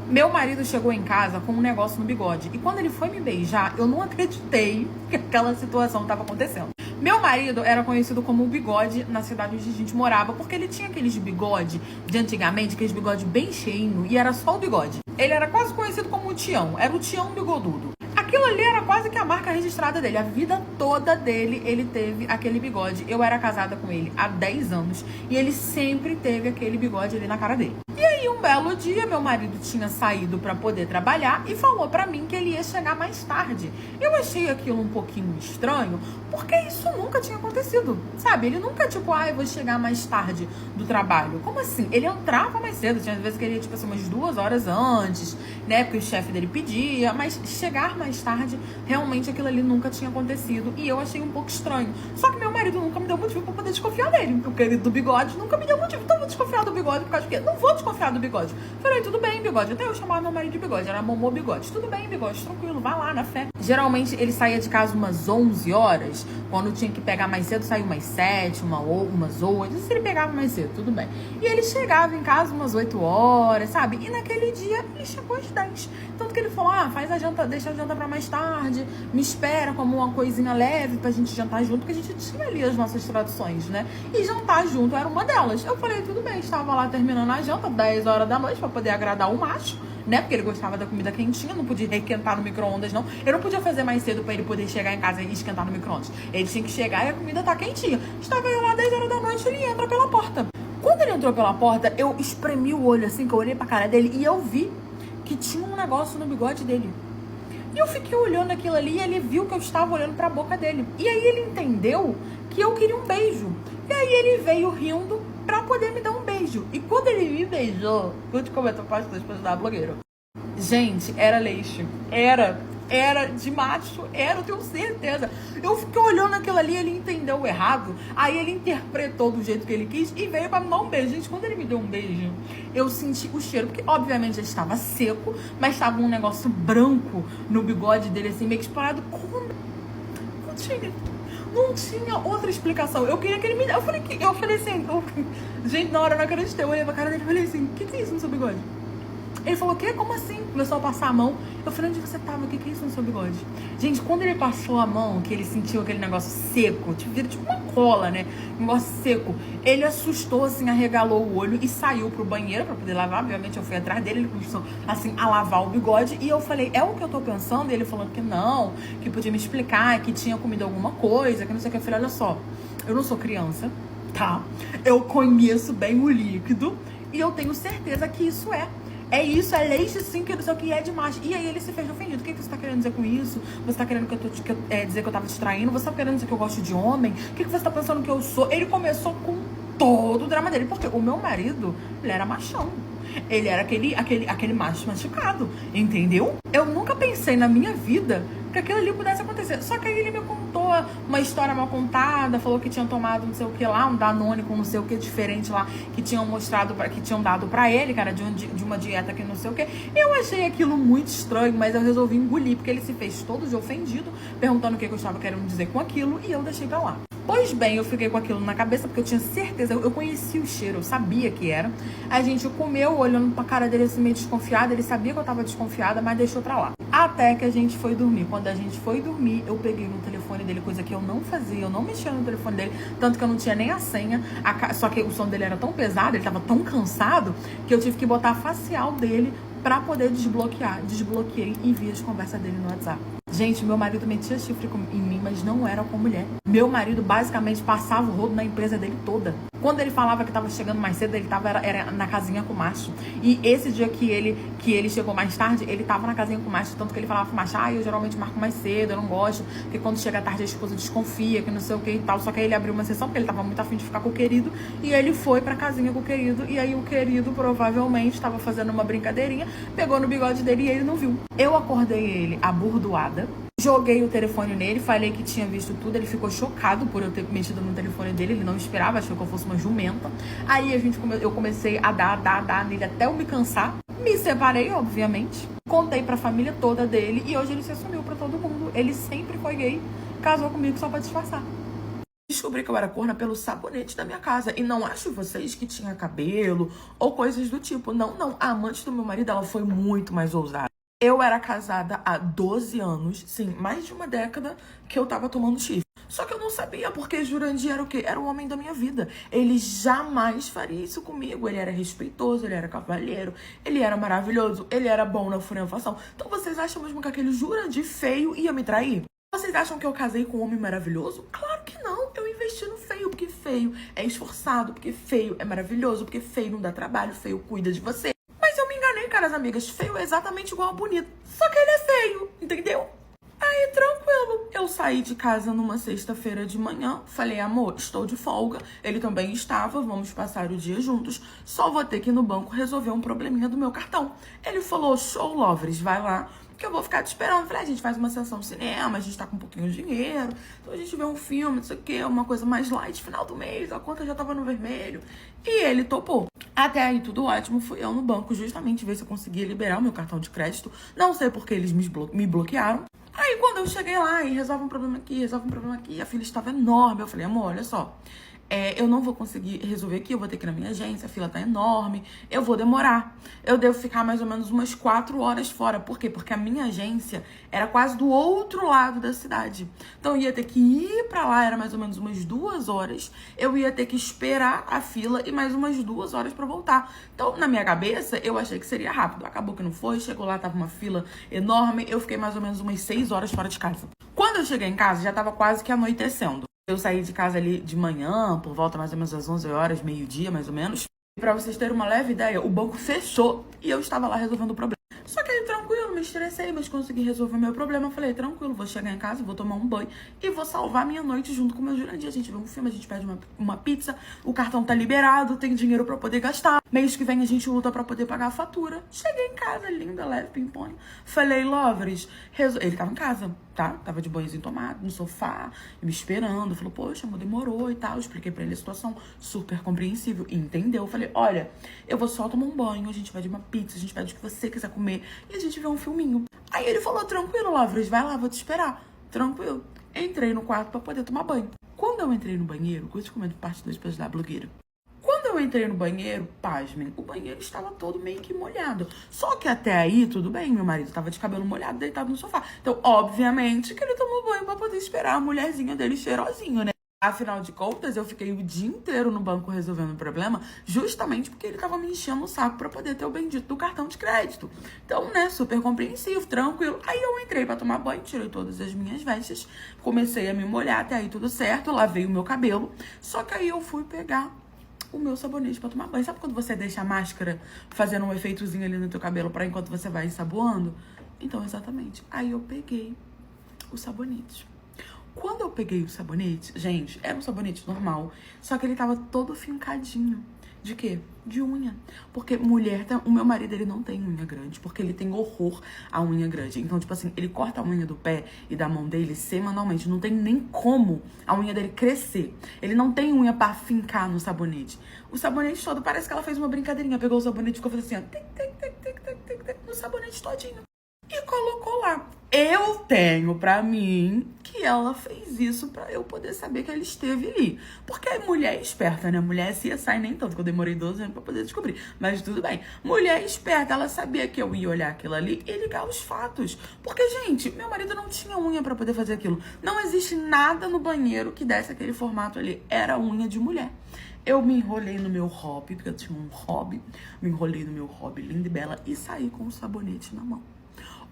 Meu marido chegou em casa com um negócio no bigode. E quando ele foi me beijar, eu não acreditei que aquela situação estava acontecendo. Meu marido era conhecido como o bigode na cidade onde a gente morava, porque ele tinha aqueles bigode de antigamente, aqueles bigode bem cheinho, e era só o bigode. Ele era quase conhecido como o Tião, era o Tião bigodudo. Aquilo ali era quase que a marca registrada dele. A vida toda dele, ele teve aquele bigode. Eu era casada com ele há 10 anos e ele sempre teve aquele bigode ali na cara dele. E aí, um belo dia, meu marido tinha saído pra poder trabalhar e falou pra mim que ele ia chegar mais tarde. Eu achei aquilo um pouquinho estranho, porque isso nunca tinha acontecido, sabe? Ele nunca, tipo, eu vou chegar mais tarde do trabalho. Como assim? Ele entrava mais cedo, tinha vezes que ele ia, tipo assim, umas 2 horas antes, né? Porque o chefe dele pedia, mas chegar mais tarde, realmente aquilo ali nunca tinha acontecido. E eu achei um pouco estranho. Só que meu marido nunca me deu motivo pra poder desconfiar dele. O querido do bigode nunca me deu motivo. Então eu vou desconfiar do bigode por causa de quê? Não vou desconfiar do bigode. Falei, tudo bem, bigode. Até eu chamava meu marido de bigode, era Momô Bigode. Tudo bem, bigode, tranquilo, vai lá, na fé. Geralmente ele saía de casa umas 11 horas. Quando tinha que pegar mais cedo, saiu umas 7, umas 8. Se ele pegava mais cedo, tudo bem. E ele chegava em casa umas 8 horas, sabe? E naquele dia ele chegou às 10. Tanto que ele falou, faz a janta, deixa a janta pra mais tarde, me espera como uma coisinha leve pra gente jantar junto, porque a gente tinha ali as nossas tradições, né? E jantar junto era uma delas. Eu falei, tudo bem, estava lá terminando a janta, 10 horas da noite, pra poder agradar o macho, né? Porque ele gostava da comida quentinha, não podia requentar no micro-ondas, não. Eu não podia fazer mais cedo pra ele poder chegar em casa e esquentar no micro-ondas. Ele tinha que chegar e a comida tá quentinha. Estava eu lá 10 horas da noite, ele entra pela porta. Quando ele entrou pela porta, eu espremi o olho assim, que eu olhei pra cara dele e eu vi que tinha um negócio no bigode dele. E eu fiquei olhando aquilo ali e ele viu que eu estava olhando pra boca dele. E aí ele entendeu que eu queria um beijo. E aí ele veio rindo pra poder me dar um beijo. E quando ele me beijou, vou te comentar parte das pessoas da blogueira. Gente, era leite. Era de macho, eu tenho certeza. Eu fiquei olhando aquilo ali, ele entendeu errado. Aí ele interpretou do jeito que ele quis e veio pra me dar um beijo. Gente, quando ele me deu um beijo, eu senti o cheiro, porque obviamente ele estava seco, mas estava um negócio branco no bigode dele, assim, meio que disparado. Como? Não tinha outra explicação. Eu queria que ele me... Eu falei assim... Gente, na hora eu não acreditei. Eu olhei pra cara dele e falei assim, o que é isso no seu bigode? Ele falou, o quê? Como assim? Começou a passar a mão. Eu falei, onde você tava? O que é isso no seu bigode? Gente, quando ele passou a mão, que ele sentiu aquele negócio seco, vira tipo uma cola, né? Um negócio seco. Ele assustou, assim, arregalou o olho e saiu pro banheiro pra poder lavar. Obviamente, eu fui atrás dele, ele começou, assim, a lavar o bigode. E eu falei, é o que eu tô pensando? E ele falou que não, que podia me explicar, que tinha comido alguma coisa, que não sei o que. Eu falei, olha só, eu não sou criança, tá? Eu conheço bem o líquido e eu tenho certeza que isso é isso, é leite sim, que não sei o que é demais. E aí ele se fez ofendido. O que você tá querendo dizer com isso? Você tá querendo dizer que eu tava te traindo? Você tá querendo dizer que eu gosto de homem? O que você tá pensando que eu sou? Ele começou com todo o drama dele. Porque o meu marido, ele era machão. Ele era aquele macho machucado, entendeu? Eu nunca pensei na minha vida que aquilo ali pudesse acontecer. Só que aí ele me contou uma história mal contada, falou que tinha tomado não sei o que lá, um Danone com não sei o que diferente lá, que tinham que tinham dado pra ele, cara, de uma dieta que não sei o que. Eu achei aquilo muito estranho, mas eu resolvi engolir, porque ele se fez todo de ofendido, perguntando o que eu estava querendo dizer com aquilo, e eu deixei pra lá. Pois bem, eu fiquei com aquilo na cabeça, porque eu tinha certeza, eu conhecia o cheiro, eu sabia que era. A gente comeu, olhando pra cara dele assim, meio desconfiada, ele sabia que eu tava desconfiada, mas deixou pra lá. Até que a gente foi dormir. Quando a gente foi dormir, eu peguei no telefone dele, coisa que eu não fazia, eu não mexia no telefone dele, tanto que eu não tinha nem a senha, só que o som dele era tão pesado, ele tava tão cansado, que eu tive que botar a facial dele pra poder desbloquear. Desbloqueei e vi as conversas dele no WhatsApp. Gente, meu marido metia chifre em mim, mas não era com mulher. Meu marido basicamente passava o rodo na empresa dele toda. Quando ele falava que tava chegando mais cedo, ele era na casinha com o macho. E esse dia que ele chegou mais tarde, ele tava na casinha com o macho, tanto que ele falava pro macho, eu geralmente marco mais cedo, eu não gosto, porque quando chega tarde a esposa desconfia, que não sei o que e tal. Só que aí ele abriu uma sessão, porque ele tava muito afim de ficar com o querido, e ele foi pra casinha com o querido, e aí o querido provavelmente tava fazendo uma brincadeirinha, pegou no bigode dele e ele não viu. Eu acordei ele abordoada, joguei o telefone nele, falei que tinha visto tudo, ele ficou chocado por eu ter mexido no telefone dele, ele não esperava, achou que eu fosse uma jumenta. Aí eu comecei a dar nele até eu me cansar, me separei, obviamente, contei pra família toda dele e hoje ele se assumiu pra todo mundo. Ele sempre foi gay, casou comigo só pra disfarçar. Descobri que eu era corna pelo sabonete da minha casa. E não acho vocês que tinha cabelo ou coisas do tipo. Não, não. A amante do meu marido, ela foi muito mais ousada. Eu era casada há 12 anos, sim, mais de uma década que eu tava tomando chifre. Só que eu não sabia, porque Jurandir era o quê? Era o homem da minha vida. Ele jamais faria isso comigo. Ele era respeitoso, ele era cavalheiro, ele era maravilhoso, ele era bom na furiação. Então vocês acham mesmo que aquele Jurandir feio ia me trair? Vocês acham que eu casei com um homem maravilhoso? Claro que não. Eu investi no feio, porque feio é esforçado, porque feio é maravilhoso, porque feio não dá trabalho, feio cuida de você. Mas eu me enganei, caras amigas. Feio é exatamente igual a bonito. Só que ele é feio, entendeu? Aí, tranquilo. Eu saí de casa numa sexta-feira de manhã. Falei, amor, estou de folga. Ele também estava, vamos passar o dia juntos. Só vou ter que ir no banco resolver um probleminha do meu cartão. Ele falou, show, Lovres, vai lá, que eu vou ficar te esperando. Falei, a gente faz uma sessão de cinema, a gente tá com um pouquinho de dinheiro. Então a gente vê um filme, não sei o quê, uma coisa mais light, final do mês, a conta já tava no vermelho. E ele topou. Até aí tudo ótimo, fui eu no banco justamente ver se eu conseguia liberar o meu cartão de crédito. Não sei porque eles me bloquearam. Aí quando eu cheguei lá e resolve um problema aqui, a fila estava enorme. Eu falei, amor, olha só, eu não vou conseguir resolver aqui, eu vou ter que ir na minha agência, a fila tá enorme, eu vou demorar. Eu devo ficar mais ou menos umas 4 horas fora. Por quê? Porque a minha agência era quase do outro lado da cidade. Então eu ia ter que ir pra lá, era mais ou menos umas 2 horas. Eu ia ter que esperar a fila e mais umas 2 horas pra voltar. Então, na minha cabeça, eu achei que seria rápido. Acabou que não foi, chegou lá, tava uma fila enorme. Eu fiquei mais ou menos umas 6 horas fora de casa. Quando eu cheguei em casa, já tava quase que anoitecendo. Eu saí de casa ali de manhã, por volta mais ou menos às 11 horas, meio-dia mais ou menos. E pra vocês terem uma leve ideia, o banco fechou e eu estava lá resolvendo o problema. Só que aí, tranquilo, me estressei, mas consegui resolver o meu problema. Eu falei, tranquilo, vou chegar em casa, vou tomar um banho e vou salvar minha noite junto com o meu Jurandir. A gente vê um filme, a gente pede uma pizza, o cartão tá liberado, tem dinheiro pra poder gastar. Mês que vem a gente luta pra poder pagar a fatura. Cheguei em casa, linda, leve, pimpona. Falei, Lovres, ele tava em casa, tá? Tava de banhozinho tomado, no sofá, me esperando. Falou, poxa, amor, demorou e tal. Eu expliquei pra ele a situação, super compreensível. E entendeu? Eu falei, olha, eu vou só tomar um banho, a gente pede uma pizza, a gente pede o que você quiser comer e a gente vê um filminho. Aí ele falou, tranquilo, Lovres, vai lá, vou te esperar. Tranquilo. Entrei no quarto pra poder tomar banho. Quando eu entrei no banheiro, coisa que comento parte 2 pra ajudar a blogueira. Quando eu entrei no banheiro, pasmem, o banheiro estava todo meio que molhado. Só que até aí, tudo bem, meu marido estava de cabelo molhado, deitado no sofá. Então, obviamente, que ele tomou banho pra poder esperar a mulherzinha dele cheirosinho, né? Afinal de contas, eu fiquei o dia inteiro no banco resolvendo o problema, justamente porque ele tava me enchendo o saco pra poder ter o bendito do cartão de crédito. Então, né, super compreensivo, tranquilo. Aí eu entrei pra tomar banho, tirei todas as minhas vestes, comecei a me molhar, até aí tudo certo, lavei o meu cabelo. Só que aí eu fui pegar o meu sabonete pra tomar banho. Sabe quando você deixa a máscara fazendo um efeitozinho ali no teu cabelo pra enquanto você vai ensaboando? Então, exatamente. Aí eu peguei o sabonete. Quando eu peguei o sabonete, gente, era um sabonete normal, só que ele tava todo fincadinho. De quê? De unha. Porque mulher, o meu marido, ele não tem unha grande, porque ele tem horror à unha grande. Então, tipo assim, ele corta a unha do pé e da mão dele semanalmente. Não tem nem como a unha dele crescer. Ele não tem unha pra fincar no sabonete. O sabonete todo, parece que ela fez uma brincadeirinha. Pegou o sabonete e ficou fazendo assim, ó, tic, tic, tic, tic, tic, tic, tic, no sabonete todinho. E colocou lá. Eu tenho pra mim que ela fez isso pra eu poder saber que ela esteve ali. Porque a mulher é esperta, né? Mulher CSI nem tanto, que eu demorei 12 anos pra poder descobrir. Mas tudo bem. Mulher esperta, ela sabia que eu ia olhar aquilo ali e ligar os fatos. Porque, gente, meu marido não tinha unha pra poder fazer aquilo. Não existe nada no banheiro que desse aquele formato ali. Era unha de mulher. Eu me enrolei no meu hobby, porque eu tinha um hobby. Me enrolei no meu hobby linda e bela e saí com o sabonete na mão.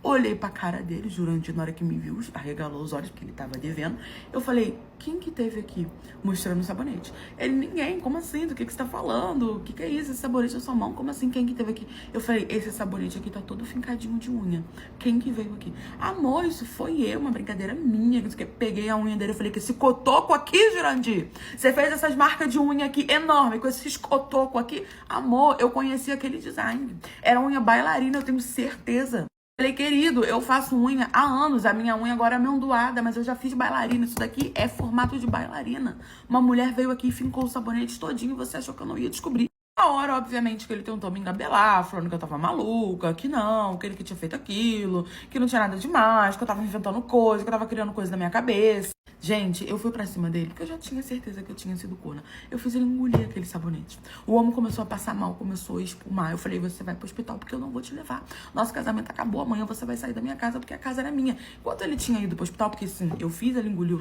Olhei pra cara dele, Jurandir, na hora que me viu, arregalou os olhos, porque ele tava devendo. Eu falei, quem que teve aqui mostrando o sabonete? Ele, ninguém, como assim? Do que você tá falando? O que é isso? Esse sabonete na sua mão? Como assim? Quem que teve aqui? Eu falei, esse sabonete aqui tá todo fincadinho de unha. Quem que veio aqui? Amor, isso foi eu, uma brincadeira minha. Peguei a unha dele, eu falei, que esse cotoco aqui, Jurandir? Você fez essas marcas de unha aqui enorme, com esses cotoco aqui? Amor, eu conheci aquele design. Era unha bailarina, eu tenho certeza. Falei, querido, eu faço unha há anos, a minha unha agora é amendoada, mas eu já fiz bailarina, isso daqui é formato de bailarina. Uma mulher veio aqui e fincou o sabonete todinho e você achou que eu não ia descobrir. Na hora, obviamente, que ele tentou me engabelar, falando que eu tava maluca, que não, que ele que tinha feito aquilo, que não tinha nada demais, que eu tava inventando coisa, que eu tava criando coisa na minha cabeça. Gente, eu fui pra cima dele, porque eu já tinha certeza que eu tinha sido corna. Eu fiz ele engolir aquele sabonete. O homem começou a passar mal, começou a espumar. Eu falei, você vai pro hospital porque eu não vou te levar. Nosso casamento acabou, amanhã você vai sair da minha casa porque a casa era minha. Enquanto ele tinha ido pro hospital, porque sim, eu fiz ele engolir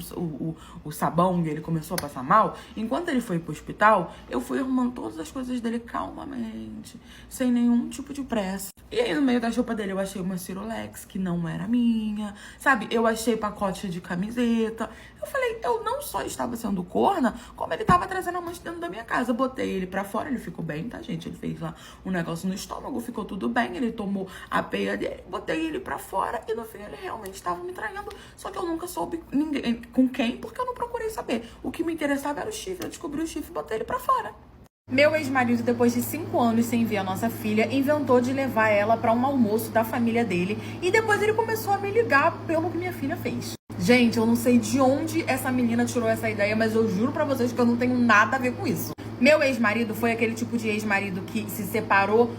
o sabão e ele começou a passar mal. Enquanto ele foi pro hospital, eu fui arrumando todas as coisas dele calmamente, sem nenhum tipo de pressa. E aí no meio da roupa dele eu achei uma Cirolex, que não era minha, sabe? Eu achei pacote de camiseta. Eu falei, eu não só estava sendo corna, como ele estava trazendo a mancha dentro da minha casa. Botei ele pra fora, ele ficou bem, tá, gente? Ele fez lá um negócio no estômago, ficou tudo bem. Ele tomou a peia dele, botei ele pra fora e no fim ele realmente estava me traindo. Só que eu nunca soube ninguém, com quem, porque eu não procurei saber. O que me interessava era o chifre, eu descobri o chifre e botei ele pra fora. Meu ex-marido, depois de 5 anos sem ver a nossa filha, inventou de levar ela para um almoço da família dele. E depois ele começou a me ligar pelo que minha filha fez. Gente, eu não sei de onde essa menina tirou essa ideia, mas eu juro pra vocês que eu não tenho nada a ver com isso. Meu ex-marido foi aquele tipo de ex-marido que se separou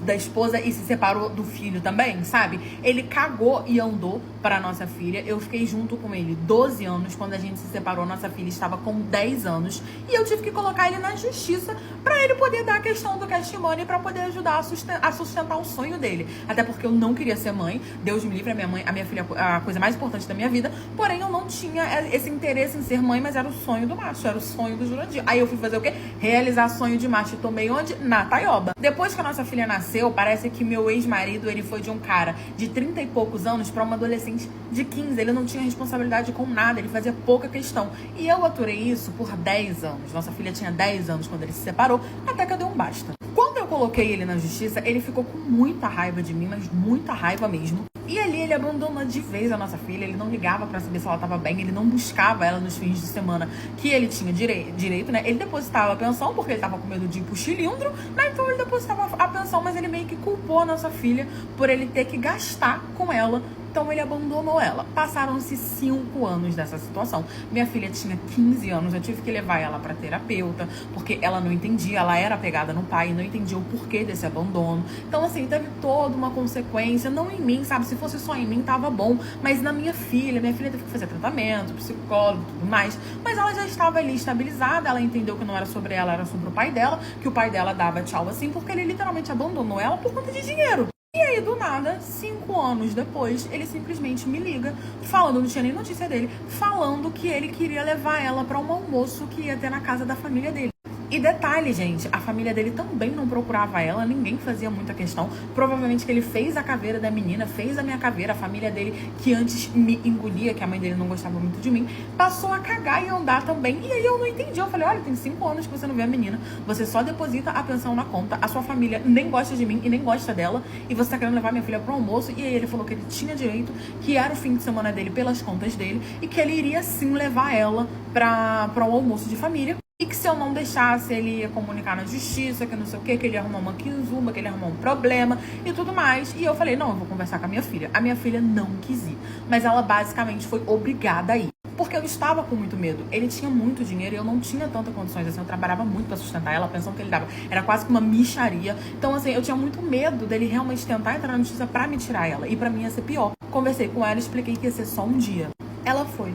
da esposa e se separou do filho também, sabe? Ele cagou e andou para nossa filha. Eu fiquei junto com ele 12 anos. Quando a gente se separou, nossa filha estava com 10 anos. E eu tive que colocar ele na justiça para ele poder dar a questão do cash money, para poder ajudar a sustentar o sonho dele. Até porque eu não queria ser mãe. Deus me livre, a minha filha a coisa mais importante da minha vida. Porém, eu não tinha esse interesse em ser mãe, mas era o sonho do macho, era o sonho do Jurandir. Aí eu fui fazer o quê? Realizar sonho de macho. E tomei onde? Na taioba. Depois que a nossa filha nasceu, parece que meu ex-marido, ele foi de um cara de 30 e poucos anos para uma adolescente de 15. Ele não tinha responsabilidade com nada, ele fazia pouca questão. E eu aturei isso por 10 anos. Nossa filha tinha 10 anos quando ele se separou, até que eu dei um basta. Quando eu coloquei ele na justiça, ele ficou com muita raiva de mim, mas muita raiva mesmo. E ali ele abandonou de vez a nossa filha, ele não ligava pra saber se ela tava bem, ele não buscava ela nos fins de semana que ele tinha direito, né? Ele depositava a pensão porque ele tava com medo de ir pro cilindro, né? Então ele depositava a pensão, mas ele meio que culpou a nossa filha por ele ter que gastar com ela. Então ele abandonou ela. Passaram-se 5 anos dessa situação. Minha filha tinha 15 anos, eu tive que levar ela pra terapeuta, porque ela não entendia, ela era apegada no pai, não entendia o porquê desse abandono. Então assim, teve toda uma consequência, não em mim, sabe? Se fosse só em mim, tava bom. Mas na minha filha teve que fazer tratamento, psicólogo, tudo mais. Mas ela já estava ali estabilizada, ela entendeu que não era sobre ela, era sobre o pai dela, que o pai dela dava tchau assim, porque ele literalmente abandonou ela por conta de dinheiro. E aí, do nada, 5 anos depois, ele simplesmente me liga, falando, não tinha nem notícia dele, falando que ele queria levar ela para um almoço que ia ter na casa da família dele. E detalhe, gente, a família dele também não procurava ela, ninguém fazia muita questão. Provavelmente que ele fez a caveira da menina, fez a minha caveira, a família dele, que antes me engolia, que a mãe dele não gostava muito de mim, passou a cagar e andar também. E aí eu não entendi, eu falei, olha, tem 5 anos que você não vê a menina, você só deposita a pensão na conta, a sua família nem gosta de mim e nem gosta dela, e você tá querendo levar minha filha pro almoço. E aí ele falou que ele tinha direito, que era o fim de semana dele pelas contas dele, e que ele iria sim levar ela pra um almoço de família. E que se eu não deixasse, ele ia comunicar na justiça, que não sei o que ele ia arrumar uma quinzumba, que ele ia arrumar um problema e tudo mais. E eu falei, não, eu vou conversar com a minha filha. A minha filha não quis ir, mas ela basicamente foi obrigada a ir. Porque eu estava com muito medo. Ele tinha muito dinheiro e eu não tinha tantas condições assim. Eu trabalhava muito pra sustentar ela, a pensão que ele dava era quase que uma mixaria. Então, assim, eu tinha muito medo dele realmente tentar entrar na justiça pra me tirar ela. E pra mim ia ser pior. Conversei com ela, expliquei que ia ser só um dia. Ela foi.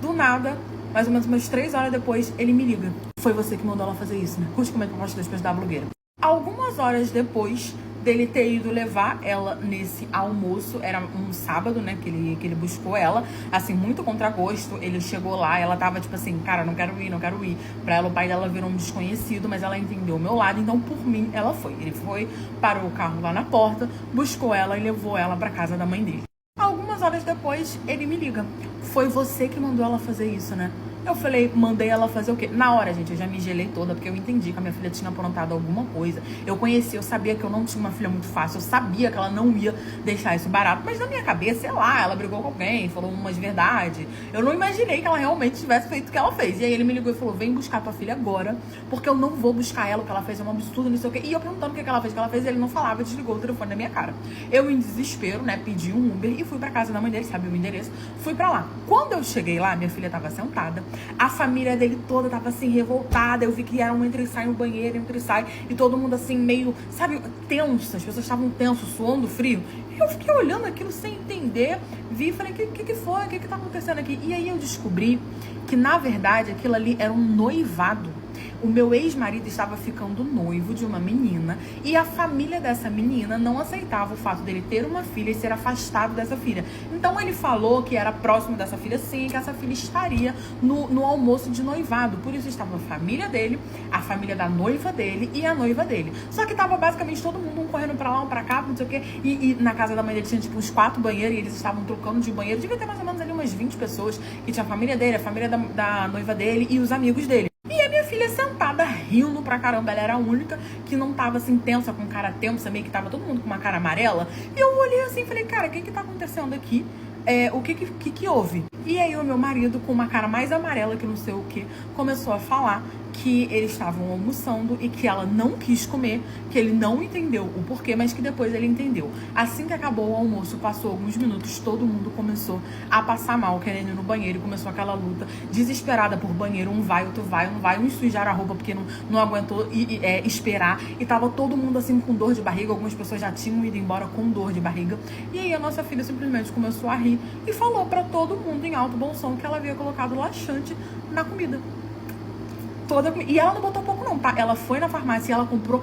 Do nada, mais ou menos umas 3 horas depois, ele me liga. Foi você que mandou ela fazer isso, né? Curte, comenta, compartilha depois da blogueira. Algumas horas depois dele ter ido levar ela nesse almoço, era um sábado, né, que ele buscou ela, assim, muito contra gosto. Ele chegou lá, ela tava tipo assim, cara, não quero ir. Pra ela, o pai dela virou um desconhecido, mas ela entendeu o meu lado, então por mim, ela foi. Ele foi, parou o carro lá na porta, buscou ela e levou ela pra casa da mãe dele. Algumas horas depois, ele me liga. Foi você que mandou ela fazer isso, né? Eu falei, mandei ela fazer o quê? Na hora, gente, eu já me gelei toda, porque eu entendi que a minha filha tinha aprontado alguma coisa. Eu sabia que eu não tinha uma filha muito fácil, eu sabia que ela não ia deixar isso barato. Mas na minha cabeça, sei lá, ela brigou com alguém, falou umas verdades. Eu não imaginei que ela realmente tivesse feito o que ela fez. E aí ele me ligou e falou, vem buscar tua filha agora, porque eu não vou buscar ela, o que ela fez é um absurdo, não sei o quê. E eu perguntando o que ela fez, ele não falava, desligou o telefone na minha cara. Eu, em desespero, né, pedi um Uber e fui pra casa da mãe dele, sabia o endereço, fui pra lá. Quando eu cheguei lá, minha filha tava sentada, A família dele toda tava assim, revoltada. Eu vi que era um entra e sai no banheiro, entra e sai. E todo mundo assim, meio, sabe, tenso. As pessoas estavam tensos, suando frio. E eu fiquei olhando aquilo sem entender. Vi e falei, o que foi? O que tá acontecendo aqui? E aí eu descobri que, na verdade, aquilo ali era um noivado. O meu ex-marido estava ficando noivo de uma menina e a família dessa menina não aceitava o fato dele ter uma filha e ser afastado dessa filha. Então ele falou que era próximo dessa filha sim, que essa filha estaria no almoço de noivado. Por isso estava a família dele, a família da noiva dele e a noiva dele. Só que tava basicamente todo mundo um correndo pra lá, um pra cá, não sei o quê. E na casa da mãe dele tinha tipo uns 4 banheiros e eles estavam trocando de banheiro. Devia ter mais ou menos ali umas 20 pessoas, que tinha a família dele, a família da noiva dele e os amigos dele. E a minha filha sentada, rindo pra caramba. Ela era a única que não tava assim tensa, com cara tensa, meio que tava todo mundo com uma cara amarela. E eu olhei assim e falei, cara, o que tá acontecendo aqui? O que houve? E aí o meu marido, com uma cara mais amarela que não sei o que, começou a falar que eles estavam almoçando e que ela não quis comer, que ele não entendeu o porquê, mas que depois ele entendeu. Assim que acabou o almoço, passou alguns minutos, todo mundo começou a passar mal, querendo ir no banheiro, e começou aquela luta desesperada por banheiro, um vai, outro vai, um vai, um sujaram a roupa porque não aguentou esperar, e tava todo mundo assim com dor de barriga, algumas pessoas já tinham ido embora com dor de barriga, e aí a nossa filha simplesmente começou a rir e falou pra todo mundo em alto bom som que ela havia colocado laxante na comida. E ela não botou pouco não, tá? Ela foi na farmácia e ela comprou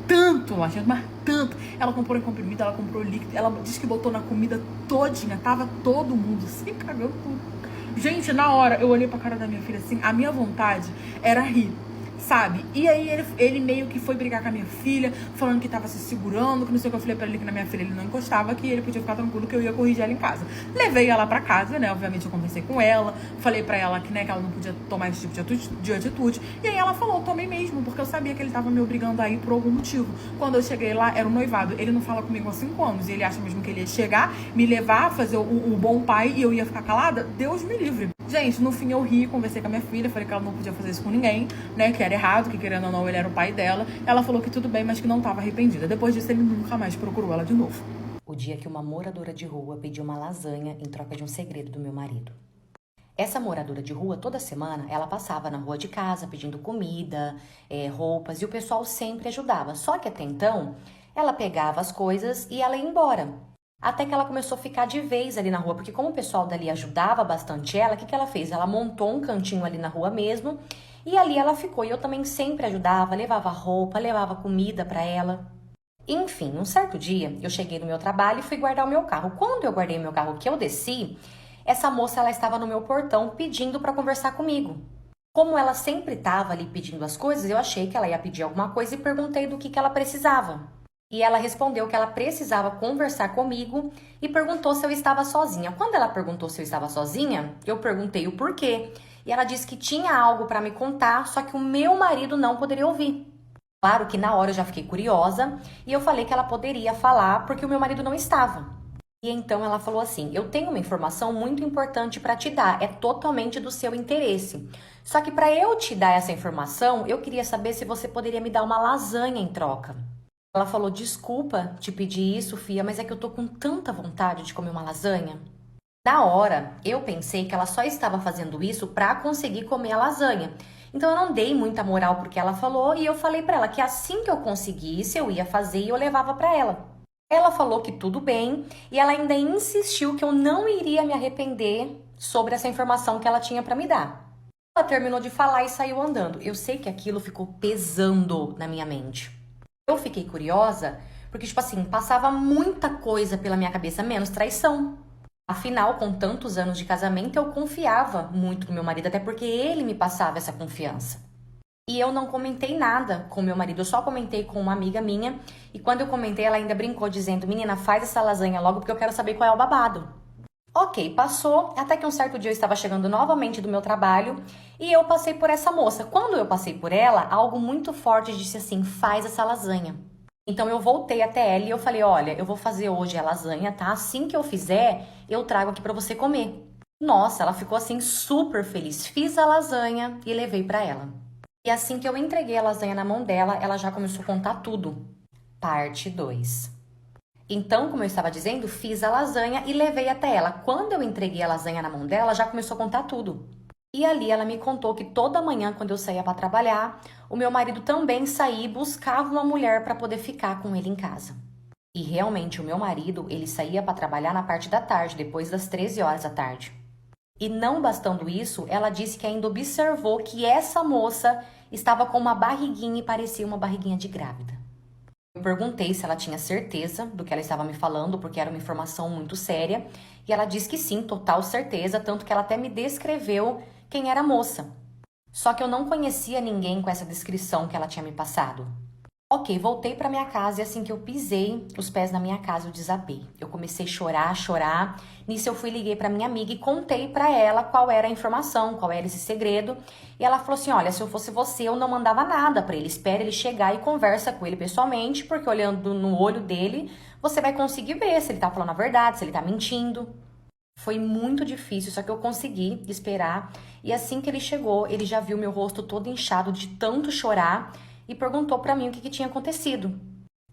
tanto laxante, mas tanto. Ela comprou em comprimido, ela comprou líquido, ela disse que botou na comida todinha, tava todo mundo se cagando tudo. Gente, na hora eu olhei pra cara da minha filha assim, a minha vontade era rir, sabe? E aí ele meio que foi brigar com a minha filha, falando que tava se segurando, que não sei o que. Eu falei pra ele que na minha filha ele não encostava, que ele podia ficar tranquilo, que eu ia corrigir ela em casa. Levei ela pra casa, né? Obviamente eu conversei com ela, falei pra ela que, né, que ela não podia tomar esse tipo de atitude. E aí ela falou, tomei mesmo, porque eu sabia que ele tava me obrigando a ir por algum motivo. Quando eu cheguei lá, era um noivado. Ele não fala comigo há 5 anos, e ele acha mesmo que ele ia chegar, me levar, fazer o bom pai, e eu ia ficar calada? Deus me livre. Gente, no fim eu ri, conversei com a minha filha, falei que ela não podia fazer isso com ninguém, né, que era errado, que querendo ou não ele era o pai dela. Ela falou que tudo bem, mas que não estava arrependida. Depois disso ele nunca mais procurou ela de novo. O dia que uma moradora de rua pediu uma lasanha em troca de um segredo do meu marido. Essa moradora de rua, toda semana, ela passava na rua de casa pedindo comida, roupas, e o pessoal sempre ajudava. Só que até então, ela pegava as coisas e ela ia embora. Até que ela começou a ficar de vez ali na rua, porque como o pessoal dali ajudava bastante ela, o que ela fez? Ela montou um cantinho ali na rua mesmo, e ali ela ficou. E eu também sempre ajudava, levava roupa, levava comida pra ela. Enfim, um certo dia, eu cheguei no meu trabalho e fui guardar o meu carro. Quando eu guardei o meu carro, que eu desci, essa moça, ela estava no meu portão pedindo pra conversar comigo. Como ela sempre estava ali pedindo as coisas, eu achei que ela ia pedir alguma coisa e perguntei do que ela precisava. E ela respondeu que ela precisava conversar comigo e perguntou se eu estava sozinha. Quando ela perguntou se eu estava sozinha, eu perguntei o porquê. E ela disse que tinha algo para me contar, só que o meu marido não poderia ouvir. Claro que na hora eu já fiquei curiosa e eu falei que ela poderia falar porque o meu marido não estava. E então ela falou assim, eu tenho uma informação muito importante para te dar, é totalmente do seu interesse. Só que para eu te dar essa informação, eu queria saber se você poderia me dar uma lasanha em troca. Ela falou, desculpa te pedir isso, Fia, mas é que eu tô com tanta vontade de comer uma lasanha. Na hora, eu pensei que ela só estava fazendo isso para conseguir comer a lasanha. Então eu não dei muita moral porque ela falou e eu falei para ela que assim que eu conseguisse, eu ia fazer e eu levava para ela. Ela falou que tudo bem e ela ainda insistiu que eu não iria me arrepender sobre essa informação que ela tinha para me dar. Ela terminou de falar e saiu andando. Eu sei que aquilo ficou pesando na minha mente. Eu fiquei curiosa porque, tipo assim, passava muita coisa pela minha cabeça, menos traição. Afinal, com tantos anos de casamento, eu confiava muito no meu marido, até porque ele me passava essa confiança. E eu não comentei nada com meu marido, eu só comentei com uma amiga minha. E quando eu comentei, ela ainda brincou, dizendo, menina, faz essa lasanha logo porque eu quero saber qual é o babado. Ok, passou, até que um certo dia eu estava chegando novamente do meu trabalho e eu passei por essa moça. Quando eu passei por ela, algo muito forte disse assim, faz essa lasanha. Então eu voltei até ela e eu falei, olha, eu vou fazer hoje a lasanha, tá? Assim que eu fizer, eu trago aqui pra você comer. Nossa, ela ficou assim super feliz. Fiz a lasanha e levei pra ela. E assim que eu entreguei a lasanha na mão dela, ela já começou a contar tudo. Parte 2. Então, como eu estava dizendo, fiz a lasanha e levei até ela. Quando eu entreguei a lasanha na mão dela, ela já começou a contar tudo. E ali ela me contou que toda manhã, quando eu saía para trabalhar, o meu marido também saía e buscava uma mulher para poder ficar com ele em casa. E realmente o meu marido, ele saía para trabalhar na parte da tarde, depois das 13 horas da tarde. E não bastando isso, ela disse que ainda observou que essa moça estava com uma barriguinha e parecia uma barriguinha de grávida. Eu perguntei se ela tinha certeza do que ela estava me falando, porque era uma informação muito séria, e ela disse que sim, total certeza, tanto que ela até me descreveu quem era a moça. Só que eu não conhecia ninguém com essa descrição que ela tinha me passado. Ok, voltei para minha casa e assim que eu pisei os pés na minha casa, eu desabei. Eu comecei a chorar. Nisso eu liguei para minha amiga e contei para ela qual era a informação, qual era esse segredo. E ela falou assim, olha, se eu fosse você, eu não mandava nada para ele. Espera ele chegar e conversa com ele pessoalmente, porque olhando no olho dele, você vai conseguir ver se ele tá falando a verdade, se ele tá mentindo. Foi muito difícil, só que eu consegui esperar. E assim que ele chegou, ele já viu meu rosto todo inchado de tanto chorar e perguntou pra mim o que tinha acontecido.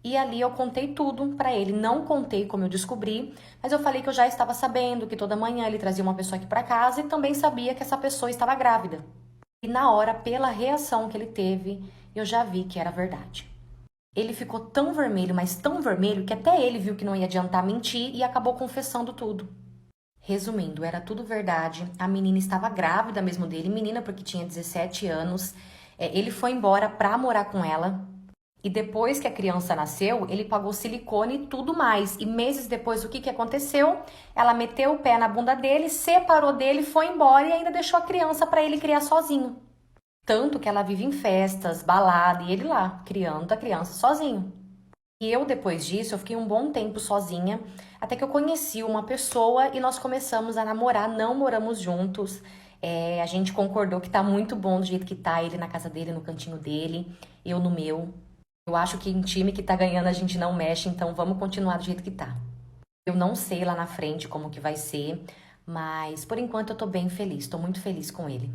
E ali eu contei tudo pra ele. Não contei como eu descobri, mas eu falei que eu já estava sabendo que toda manhã ele trazia uma pessoa aqui pra casa e também sabia que essa pessoa estava grávida. E na hora, pela reação que ele teve, eu já vi que era verdade. Ele ficou tão vermelho, mas tão vermelho, que até ele viu que não ia adiantar mentir e acabou confessando tudo. Resumindo, era tudo verdade. A menina estava grávida mesmo dele, menina porque tinha 17 anos. Ele foi embora pra morar com ela. E depois que a criança nasceu, ele pagou silicone e tudo mais. E meses depois, o que aconteceu? Ela meteu o pé na bunda dele, separou dele, foi embora e ainda deixou a criança pra ele criar sozinho. Tanto que ela vive em festas, balada e ele lá, criando a criança sozinho. E eu, depois disso, eu fiquei um bom tempo sozinha, até que eu conheci uma pessoa e nós começamos a namorar, não moramos juntos. A gente concordou que tá muito bom do jeito que tá, ele na casa dele, no cantinho dele, eu no meu. Eu acho que em time que tá ganhando a gente não mexe, então vamos continuar do jeito que tá. Eu não sei lá na frente como que vai ser, mas por enquanto eu tô bem feliz, tô muito feliz com ele.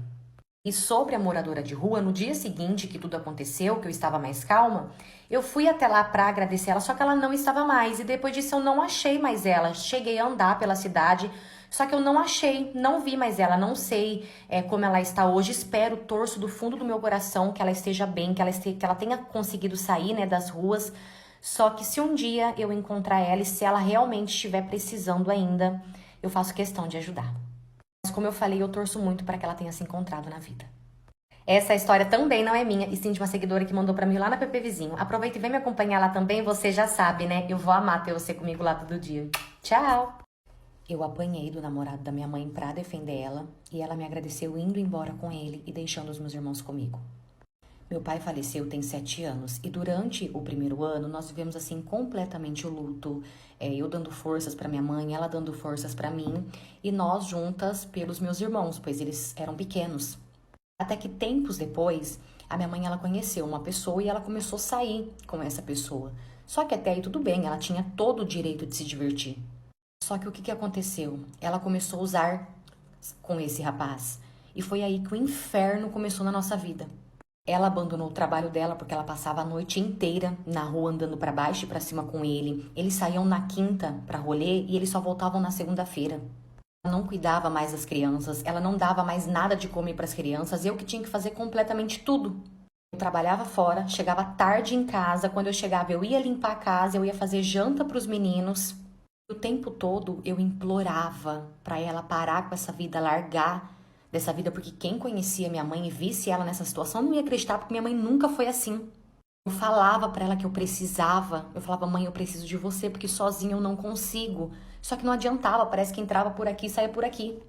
E sobre a moradora de rua, no dia seguinte que tudo aconteceu, que eu estava mais calma, eu fui até lá para agradecer ela, só que ela não estava mais. E depois disso eu não achei mais ela. Cheguei a andar pela cidade, só que eu não achei, não vi mais ela. Não sei como ela está hoje. Espero, torço do fundo do meu coração que ela esteja bem, que ela tenha conseguido sair, né, das ruas. Só que se um dia eu encontrar ela e se ela realmente estiver precisando ainda, eu faço questão de ajudar. Mas como eu falei, eu torço muito para que ela tenha se encontrado na vida. Essa história também não é minha, e sim de uma seguidora que mandou pra mim lá na PP Vizinho. Aproveita e vem me acompanhar lá também, você já sabe, né? Eu vou amar ter você comigo lá todo dia. Tchau! Eu apanhei do namorado da minha mãe pra defender ela, e ela me agradeceu indo embora com ele e deixando os meus irmãos comigo. Meu pai faleceu tem 7 anos, e durante o primeiro ano nós vivemos assim completamente o luto. Eu dando forças pra minha mãe, ela dando forças pra mim, e nós juntas pelos meus irmãos, pois eles eram pequenos. Até que tempos depois, a minha mãe ela conheceu uma pessoa e ela começou a sair com essa pessoa. Só que até aí tudo bem, ela tinha todo o direito de se divertir. Só que o que aconteceu? Ela começou a usar com esse rapaz. E foi aí que o inferno começou na nossa vida. Ela abandonou o trabalho dela porque ela passava a noite inteira na rua andando para baixo e para cima com ele. Eles saíam na quinta para rolê e eles só voltavam na segunda-feira. Ela não cuidava mais das crianças, ela não dava mais nada de comer para as crianças, eu que tinha que fazer completamente tudo. Eu trabalhava fora, chegava tarde em casa, quando eu chegava eu ia limpar a casa, eu ia fazer janta para os meninos. O tempo todo eu implorava para ela parar com essa vida, largar dessa vida, porque quem conhecia minha mãe e visse ela nessa situação não ia acreditar, porque minha mãe nunca foi assim. Eu falava pra ela que eu precisava. Eu falava, mãe, eu preciso de você, porque sozinha eu não consigo. Só que não adiantava, parece que entrava por aqui e saía por aqui.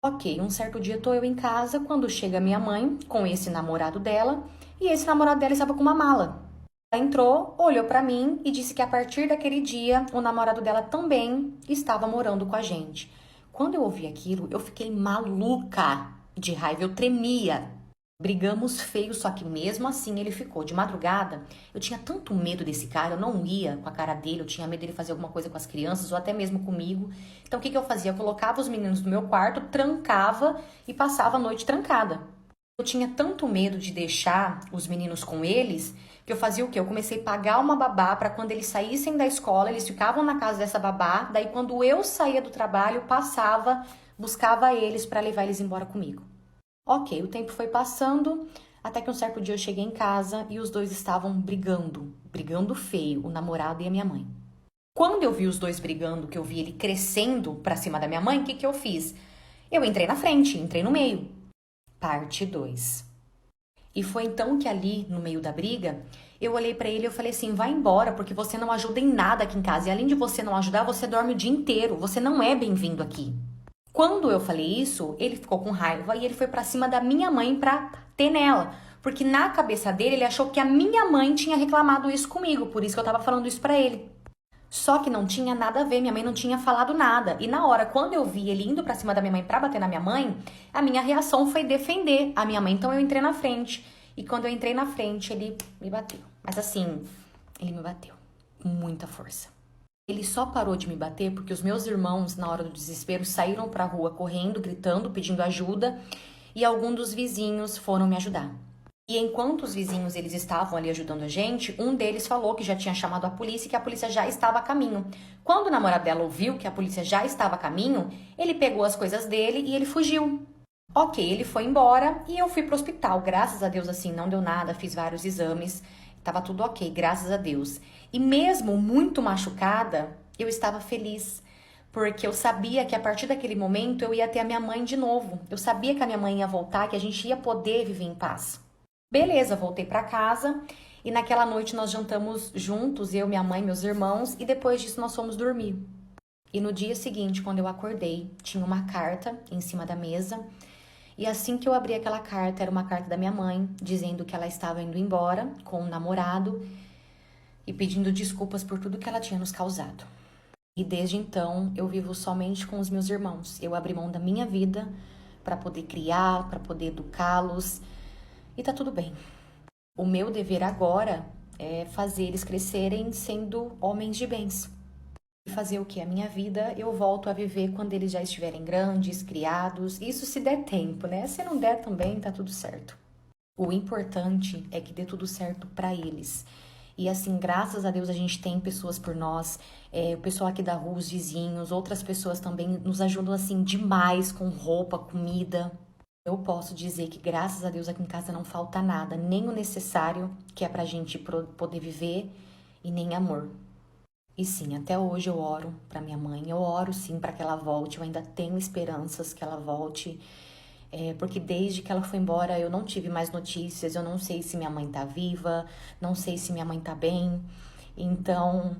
Ok, um certo dia tô eu em casa, quando chega minha mãe com esse namorado dela, e esse namorado dela estava com uma mala. Ela entrou, olhou pra mim e disse que a partir daquele dia, o namorado dela também estava morando com a gente. Quando eu ouvi aquilo, eu fiquei maluca de raiva, eu tremia. Brigamos feio, só que mesmo assim ele ficou. De madrugada, eu tinha tanto medo desse cara, eu não ia com a cara dele, eu tinha medo dele fazer alguma coisa com as crianças ou até mesmo comigo. Então o que eu fazia? Eu colocava os meninos no meu quarto, trancava e passava a noite trancada. Eu tinha tanto medo de deixar os meninos com eles, que eu fazia o quê? Eu comecei a pagar uma babá para quando eles saíssem da escola, eles ficavam na casa dessa babá, daí quando eu saía do trabalho, passava, buscava eles para levar eles embora comigo. Ok, o tempo foi passando, até que um certo dia eu cheguei em casa e os dois estavam brigando feio, o namorado e a minha mãe. Quando eu vi os dois brigando, que eu vi ele crescendo pra cima da minha mãe, o que que eu fiz? Eu entrei na frente, entrei no meio. Parte 2. E foi então que ali, no meio da briga, eu olhei pra ele e eu falei assim, vai embora, porque você não ajuda em nada aqui em casa. E além de você não ajudar, você dorme o dia inteiro. Você não é bem-vindo aqui. Quando eu falei isso, ele ficou com raiva e ele foi pra cima da minha mãe pra ter nela. Porque na cabeça dele, ele achou que a minha mãe tinha reclamado isso comigo. Por isso que eu tava falando isso pra ele. Só que não tinha nada a ver, minha mãe não tinha falado nada. E na hora, quando eu vi ele indo pra cima da minha mãe pra bater na minha mãe, a minha reação foi defender a minha mãe. Então eu entrei na frente. E quando eu entrei na frente, ele me bateu. Mas assim, ele me bateu com muita força. Ele só parou de me bater porque os meus irmãos, na hora do desespero, saíram pra rua correndo, gritando, pedindo ajuda. E alguns dos vizinhos foram me ajudar. E enquanto os vizinhos eles estavam ali ajudando a gente, um deles falou que já tinha chamado a polícia e que a polícia já estava a caminho. Quando o namorado dela ouviu que a polícia já estava a caminho, ele pegou as coisas dele e ele fugiu. Ok, ele foi embora e eu fui pro hospital. Graças a Deus, assim, não deu nada, fiz vários exames, tava tudo ok, graças a Deus. E mesmo muito machucada, eu estava feliz, porque eu sabia que a partir daquele momento eu ia ter a minha mãe de novo. Eu sabia que a minha mãe ia voltar, que a gente ia poder viver em paz. Beleza, voltei pra casa e naquela noite nós jantamos juntos, eu, minha mãe, meus irmãos, e depois disso nós fomos dormir. E no dia seguinte, quando eu acordei, tinha uma carta em cima da mesa. E assim que eu abri aquela carta, era uma carta da minha mãe, dizendo que ela estava indo embora com o namorado e pedindo desculpas por tudo que ela tinha nos causado. E desde então, eu vivo somente com os meus irmãos. Eu abri mão da minha vida para poder criar, para poder educá-los. E tá tudo bem. O meu dever agora é fazer eles crescerem sendo homens de bens. E fazer o que? A minha vida eu volto a viver quando eles já estiverem grandes, criados. Isso se der tempo, né? Se não der também, tá tudo certo. O importante é que dê tudo certo pra eles. E assim, graças a Deus a gente tem pessoas por nós, o pessoal aqui da rua, os vizinhos, outras pessoas também nos ajudam assim demais com roupa, comida. Eu posso dizer que, graças a Deus, aqui em casa não falta nada, nem o necessário que é pra gente poder viver e nem amor. E sim, até hoje eu oro pra minha mãe, eu oro sim pra que ela volte, eu ainda tenho esperanças que ela volte, porque desde que ela foi embora eu não tive mais notícias, eu não sei se minha mãe tá viva, não sei se minha mãe tá bem. Então,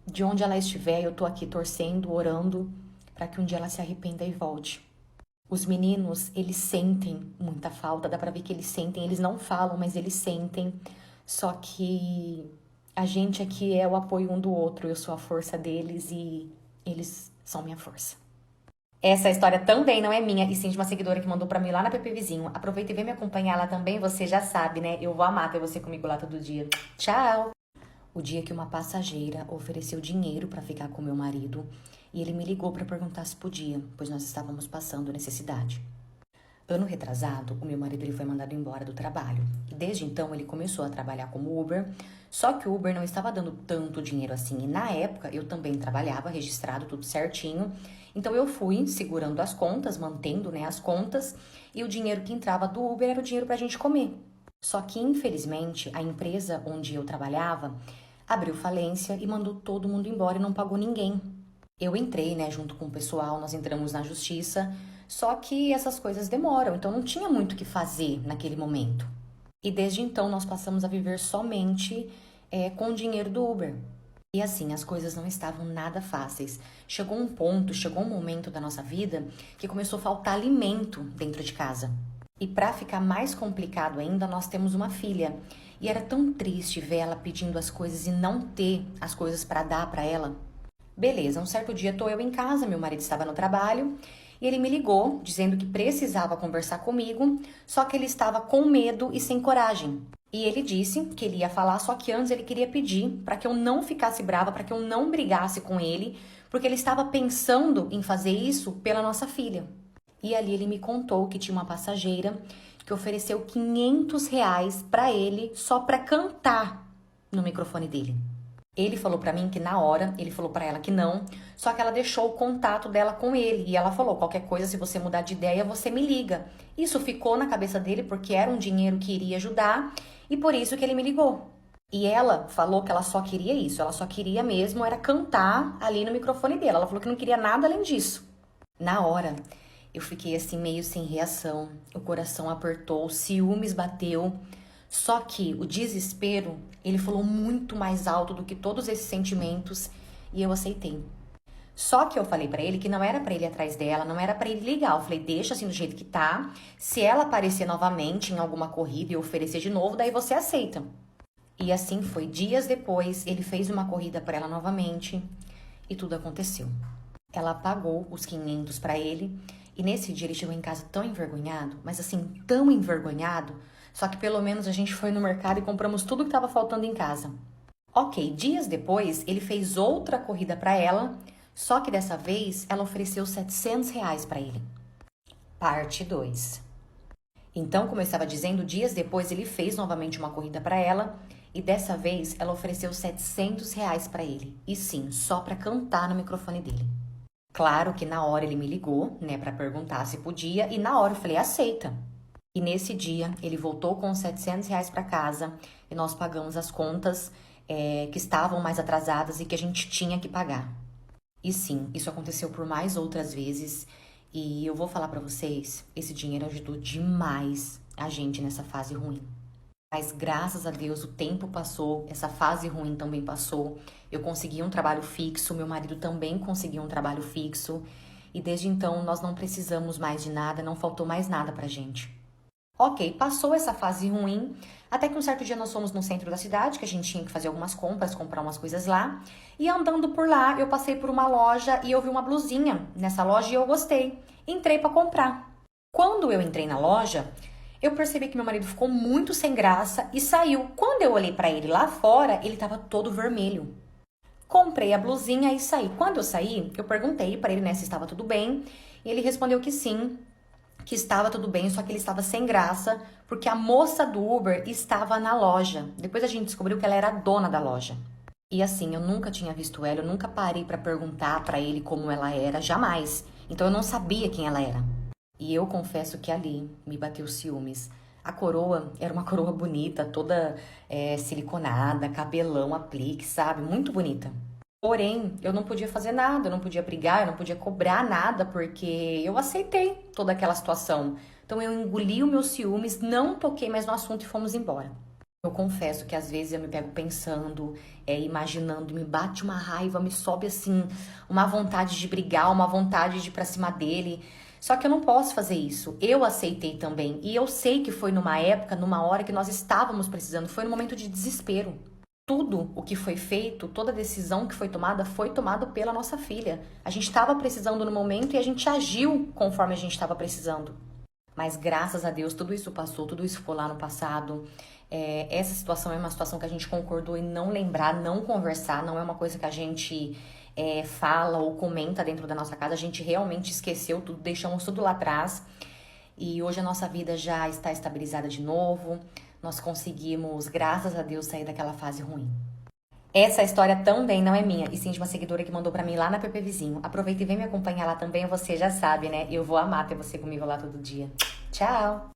de onde ela estiver, eu tô aqui torcendo, orando pra que um dia ela se arrependa e volte. Os meninos, eles sentem muita falta, dá pra ver que eles sentem, eles não falam, mas eles sentem. Só que a gente aqui é o apoio um do outro, eu sou a força deles e eles são minha força. Essa história também não é minha, e sim de uma seguidora que mandou pra mim lá na PP Vizinho. Aproveita e vem me acompanhar lá também, você já sabe, né? Eu vou amar ter você comigo lá todo dia. Tchau! O dia que uma passageira ofereceu dinheiro pra ficar com meu marido, e ele me ligou para perguntar se podia, pois nós estávamos passando necessidade. Ano retrasado, o meu marido ele foi mandado embora do trabalho. E desde então ele começou a trabalhar como Uber, só que o Uber não estava dando tanto dinheiro assim. E na época eu também trabalhava, registrado tudo certinho. Então eu fui segurando as contas, mantendo, né, as contas. E o dinheiro que entrava do Uber era o dinheiro pra gente comer. Só que infelizmente a empresa onde eu trabalhava abriu falência e mandou todo mundo embora e não pagou ninguém. Eu entrei, né, junto com o pessoal, nós entramos na justiça, só que essas coisas demoram, então não tinha muito o que fazer naquele momento. E desde então nós passamos a viver somente com o dinheiro do Uber. E assim, as coisas não estavam nada fáceis. Chegou um momento da nossa vida que começou a faltar alimento dentro de casa. E para ficar mais complicado ainda, nós temos uma filha. E era tão triste ver ela pedindo as coisas e não ter as coisas para dar para ela. Beleza, um certo dia tô eu em casa, meu marido estava no trabalho e ele me ligou dizendo que precisava conversar comigo, só que ele estava com medo e sem coragem. E ele disse que ele ia falar, só que antes ele queria pedir para que eu não ficasse brava, para que eu não brigasse com ele, porque ele estava pensando em fazer isso pela nossa filha. E ali ele me contou que tinha uma passageira que ofereceu R$ 500 para ele só para cantar no microfone dele. Ele falou pra mim que na hora, ele falou pra ela que não, só que ela deixou o contato dela com ele. E ela falou, qualquer coisa, se você mudar de ideia, você me liga. Isso ficou na cabeça dele porque era um dinheiro que iria ajudar e por isso que ele me ligou. E ela falou que ela só queria isso, ela só queria mesmo era cantar ali no microfone dela. Ela falou que não queria nada além disso. Na hora, eu fiquei assim meio sem reação, o coração apertou, o ciúmes bateu. Só que o desespero, ele falou muito mais alto do que todos esses sentimentos e eu aceitei. Só que eu falei pra ele que não era pra ele ir atrás dela, não era pra ele ligar. Eu falei, deixa assim do jeito que tá. Se ela aparecer novamente em alguma corrida e oferecer de novo, daí você aceita. E assim foi. Dias depois, ele fez uma corrida pra ela novamente e tudo aconteceu. Ela pagou os 500 pra ele e nesse dia ele chegou em casa tão envergonhado, mas assim, tão envergonhado. Só que pelo menos a gente foi no mercado e compramos tudo que estava faltando em casa. Ok, dias depois ele fez outra corrida para ela, só que dessa vez ela ofereceu R$ 700 para ele. Parte 2. Então, como eu estava dizendo, dias depois ele fez novamente uma corrida para ela e dessa vez ela ofereceu R$ 700 para ele. E sim, só para cantar no microfone dele. Claro que na hora ele me ligou, né, para perguntar se podia e na hora eu falei, aceita. E nesse dia, ele voltou com R$ 700 para casa e nós pagamos as contas que estavam mais atrasadas e que a gente tinha que pagar. E sim, isso aconteceu por mais outras vezes e eu vou falar para vocês, esse dinheiro ajudou demais a gente nessa fase ruim. Mas graças a Deus o tempo passou, essa fase ruim também passou. Eu consegui um trabalho fixo, meu marido também conseguiu um trabalho fixo e desde então nós não precisamos mais de nada, não faltou mais nada pra gente. Ok, passou essa fase ruim, até que um certo dia nós fomos no centro da cidade, que a gente tinha que fazer algumas compras, comprar umas coisas lá. E andando por lá, eu passei por uma loja e eu vi uma blusinha nessa loja e eu gostei. Entrei para comprar. Quando eu entrei na loja, eu percebi que meu marido ficou muito sem graça e saiu. Quando eu olhei para ele lá fora, ele estava todo vermelho. Comprei a blusinha e saí. Quando eu saí, eu perguntei para ele, né, se estava tudo bem. E ele respondeu que sim, que estava tudo bem, só que ele estava sem graça, porque a moça do Uber estava na loja. Depois a gente descobriu que ela era a dona da loja. E assim, eu nunca tinha visto ela, eu nunca parei para perguntar para ele como ela era, jamais. Então eu não sabia quem ela era. E eu confesso que ali me bateu ciúmes. A coroa era uma coroa bonita, toda siliconada, cabelão, aplique, sabe? Muito bonita. Porém, eu não podia fazer nada, eu não podia brigar, eu não podia cobrar nada, porque eu aceitei toda aquela situação. Então eu engoli os meus ciúmes, não toquei mais no assunto e fomos embora. Eu confesso que às vezes eu me pego pensando, imaginando, me bate uma raiva, me sobe assim, uma vontade de brigar, uma vontade de ir pra cima dele. Só que eu não posso fazer isso. Eu aceitei também. E eu sei que foi numa época, numa hora que nós estávamos precisando, foi num momento de desespero. Tudo o que foi feito, toda decisão que foi tomada pela nossa filha. A gente estava precisando no momento e a gente agiu conforme a gente estava precisando. Mas graças a Deus tudo isso passou, tudo isso ficou lá no passado. Essa situação é uma situação que a gente concordou em não lembrar, não conversar, não é uma coisa que a gente fala ou comenta dentro da nossa casa. A gente realmente esqueceu tudo, deixamos tudo lá atrás. E hoje a nossa vida já está estabilizada de novo. Nós conseguimos, graças a Deus, sair daquela fase ruim. Essa história também não é minha, e sim de uma seguidora que mandou pra mim lá na PP Vizinho. Aproveita e vem me acompanhar lá também, você já sabe, né? Eu vou amar ter você comigo lá todo dia. Tchau!